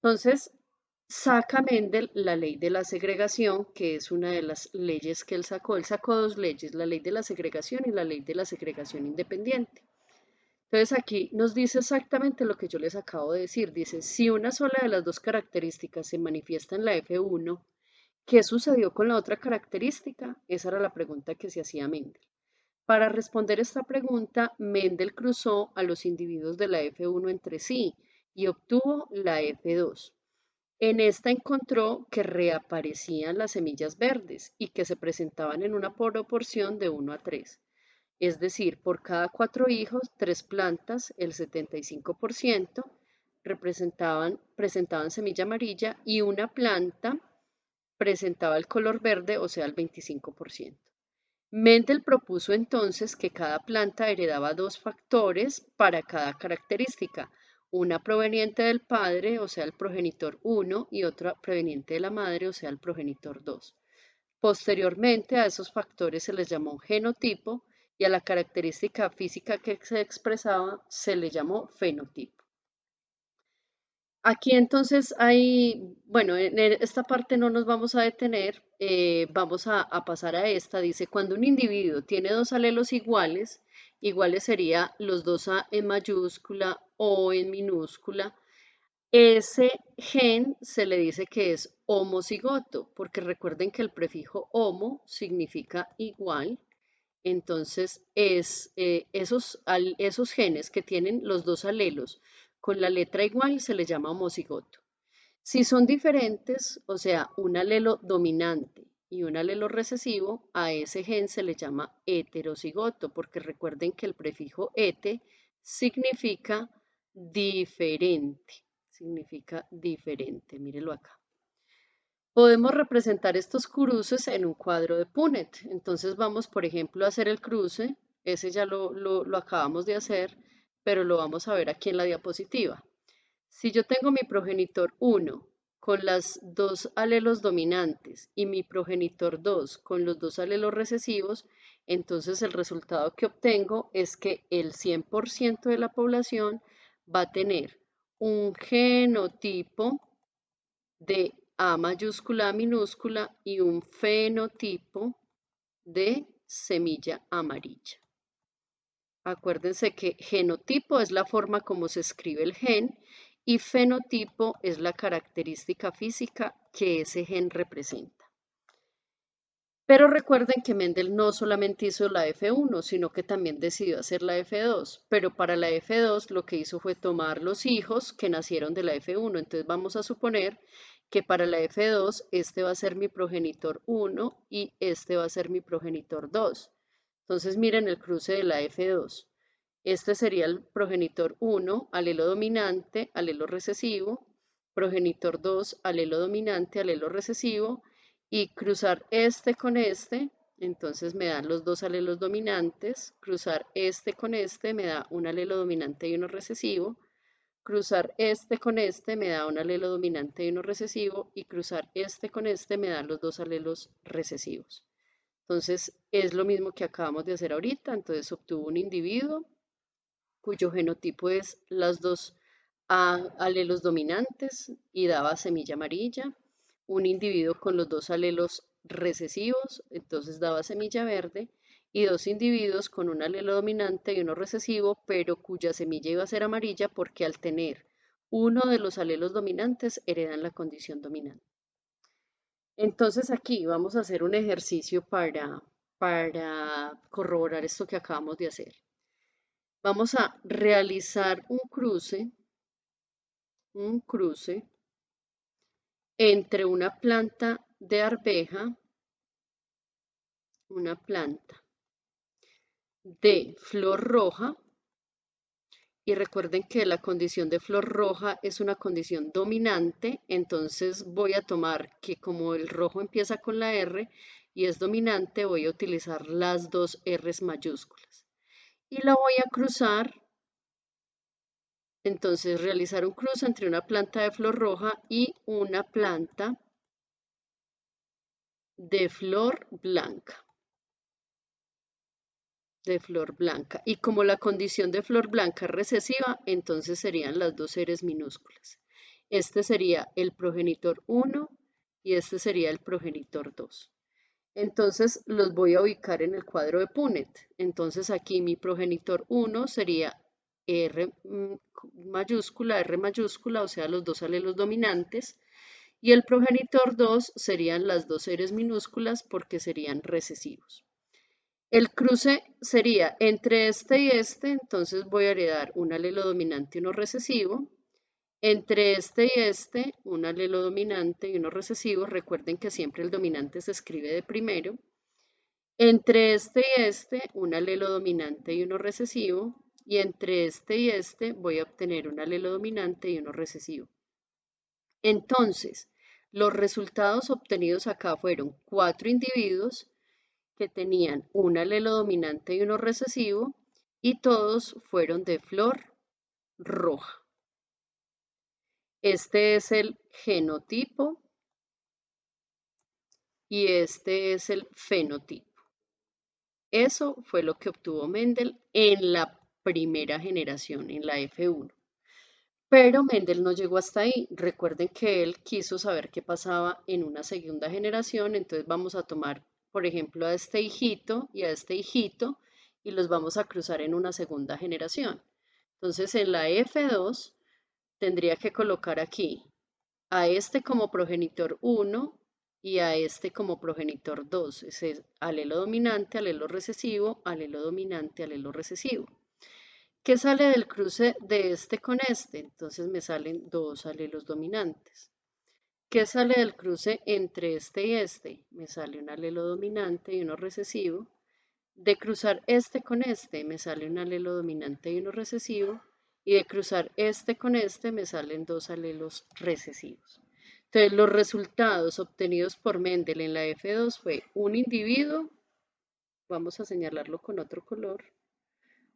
Entonces, saca Mendel la ley de la segregación, que es una de las leyes que él sacó. Él sacó dos leyes, la ley de la segregación y la ley de la segregación independiente. Entonces aquí nos dice exactamente lo que yo les acabo de decir. Dice, si una sola de las dos características se manifiesta en la F1, ¿qué sucedió con la otra característica? Esa era la pregunta que se hacía Mendel. Para responder esta pregunta, Mendel cruzó a los individuos de la F1 entre sí y obtuvo la F2. En esta encontró que reaparecían las semillas verdes y que se presentaban en una proporción de 1 a 3. Es decir, por cada 4 hijos, 3 plantas, el 75%, presentaban semilla amarilla y una planta presentaba el color verde, o sea, el 25%. Mendel propuso entonces que cada planta heredaba dos factores para cada característica, una proveniente del padre, o sea, el progenitor 1, y otra proveniente de la madre, o sea, el progenitor 2. Posteriormente a esos factores se les llamó genotipo y a la característica física que se expresaba se le llamó fenotipo. Aquí entonces hay, bueno, en esta parte no nos vamos a detener, vamos a pasar a esta. Dice, cuando un individuo tiene dos alelos iguales, iguales sería los dos A en mayúscula o en minúscula, ese gen se le dice que es homocigoto, porque recuerden que el prefijo homo significa igual. Entonces, esos genes que tienen los dos alelos con la letra igual se le llama homocigoto. Si son diferentes, o sea, un alelo dominante y un alelo recesivo, a ese gen se le llama heterocigoto, porque recuerden que el prefijo hete significa diferente. Significa diferente, mírelo acá. Podemos representar estos cruces en un cuadro de Punnett. Entonces vamos, por ejemplo, a hacer el cruce. Ese ya lo acabamos de hacer, pero lo vamos a ver aquí en la diapositiva. Si yo tengo mi progenitor 1 con las dos alelos dominantes y mi progenitor 2 con los dos alelos recesivos, entonces el resultado que obtengo es que el 100% de la población va a tener un genotipo de A mayúscula A minúscula y un fenotipo de semilla amarilla. Acuérdense que genotipo es la forma como se escribe el gen y fenotipo es la característica física que ese gen representa. Pero recuerden que Mendel no solamente hizo la F1, sino que también decidió hacer la F2. Pero para la F2 lo que hizo fue tomar los hijos que nacieron de la F1. Entonces vamos a suponer que para la F2 este va a ser mi progenitor 1 y este va a ser mi progenitor 2. Entonces miren el cruce de la F2. Este sería el progenitor 1, alelo dominante, alelo recesivo, progenitor 2, alelo dominante, alelo recesivo, y cruzar este con este, entonces me dan los dos alelos dominantes, cruzar este con este me da un alelo dominante y uno recesivo, cruzar este con este me da un alelo dominante y uno recesivo, y cruzar este con este me dan los dos alelos recesivos. Entonces es lo mismo que acabamos de hacer ahorita, entonces obtuvo un individuo cuyo genotipo es las dos alelos dominantes y daba semilla amarilla, un individuo con los dos alelos recesivos, entonces daba semilla verde, y dos individuos con un alelo dominante y uno recesivo, pero cuya semilla iba a ser amarilla porque al tener uno de los alelos dominantes heredan la condición dominante. Entonces aquí vamos a hacer un ejercicio para corroborar esto que acabamos de hacer. Vamos a realizar un cruce entre una planta de arveja, una planta de flor roja, y recuerden que la condición de flor roja es una condición dominante, entonces voy a tomar que como el rojo empieza con la R y es dominante, voy a utilizar las dos R's mayúsculas. Y la voy a cruzar, entonces realizar un cruce entre una planta de flor roja y una planta de flor blanca. De flor blanca. Y como la condición de flor blanca es recesiva, entonces serían las dos R's minúsculas. Este sería el progenitor 1 y este sería el progenitor 2. Entonces los voy a ubicar en el cuadro de Punnett. Entonces aquí mi progenitor 1 sería R mayúscula, o sea, los dos alelos dominantes. Y el progenitor 2 serían las dos R's minúsculas porque serían recesivos. El cruce sería entre este y este, entonces voy a heredar un alelo dominante y uno recesivo. Entre este y este, un alelo dominante y uno recesivo. Recuerden que siempre el dominante se escribe de primero. Entre este y este, un alelo dominante y uno recesivo. Y entre este y este voy a obtener un alelo dominante y uno recesivo. Entonces, los resultados obtenidos acá fueron 4 individuos que tenían un alelo dominante y uno recesivo y todos fueron de flor roja. Este es el genotipo y este es el fenotipo. Eso fue lo que obtuvo Mendel en la primera generación, en la F1. Pero Mendel no llegó hasta ahí. Recuerden que él quiso saber qué pasaba en una segunda generación, entonces vamos a tomar, por ejemplo, a este hijito y a este hijito y los vamos a cruzar en una segunda generación. Entonces en la F2 tendría que colocar aquí a este como progenitor 1 y a este como progenitor 2. Ese es alelo dominante, alelo recesivo, alelo dominante, alelo recesivo. ¿Qué sale del cruce de este con este? Entonces me salen dos alelos dominantes. ¿Qué sale del cruce entre este y este? Me sale un alelo dominante y uno recesivo. De cruzar este con este me sale un alelo dominante y uno recesivo. Y de cruzar este con este me salen dos alelos recesivos. Entonces los resultados obtenidos por Mendel en la F2 fue un individuo, vamos a señalarlo con otro color,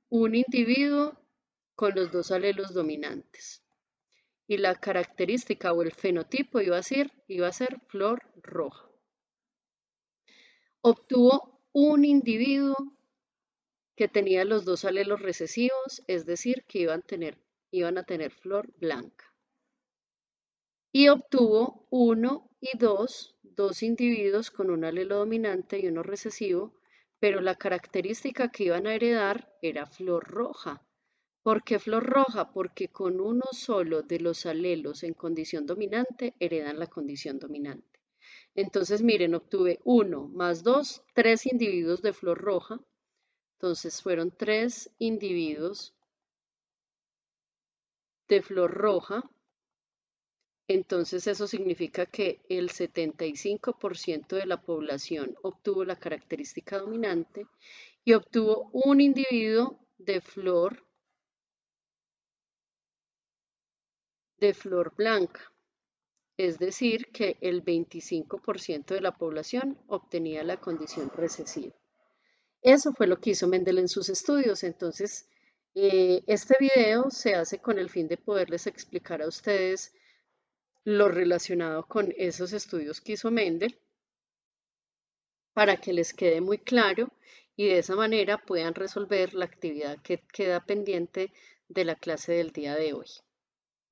un individuo con los dos alelos dominantes. Y la característica o el fenotipo iba a ser flor roja. Obtuvo un individuo que tenía los dos alelos recesivos, es decir, que iban a tener flor blanca. Y obtuvo 1 y 2, dos individuos con un alelo dominante y uno recesivo, pero la característica que iban a heredar era flor roja. ¿Por qué flor roja? Porque con uno solo de los alelos en condición dominante heredan la condición dominante. Entonces, miren, obtuve 1 más 2, 3 individuos de flor roja. Entonces, fueron 3 individuos de flor roja. Entonces, eso significa que el 75% de la población obtuvo la característica dominante y obtuvo un individuo de flor blanca. Es decir, que el 25% de la población obtenía la condición recesiva. Eso fue lo que hizo Mendel en sus estudios. Entonces, este video se hace con el fin de poderles explicar a ustedes lo relacionado con esos estudios que hizo Mendel para que les quede muy claro y de esa manera puedan resolver la actividad que queda pendiente de la clase del día de hoy.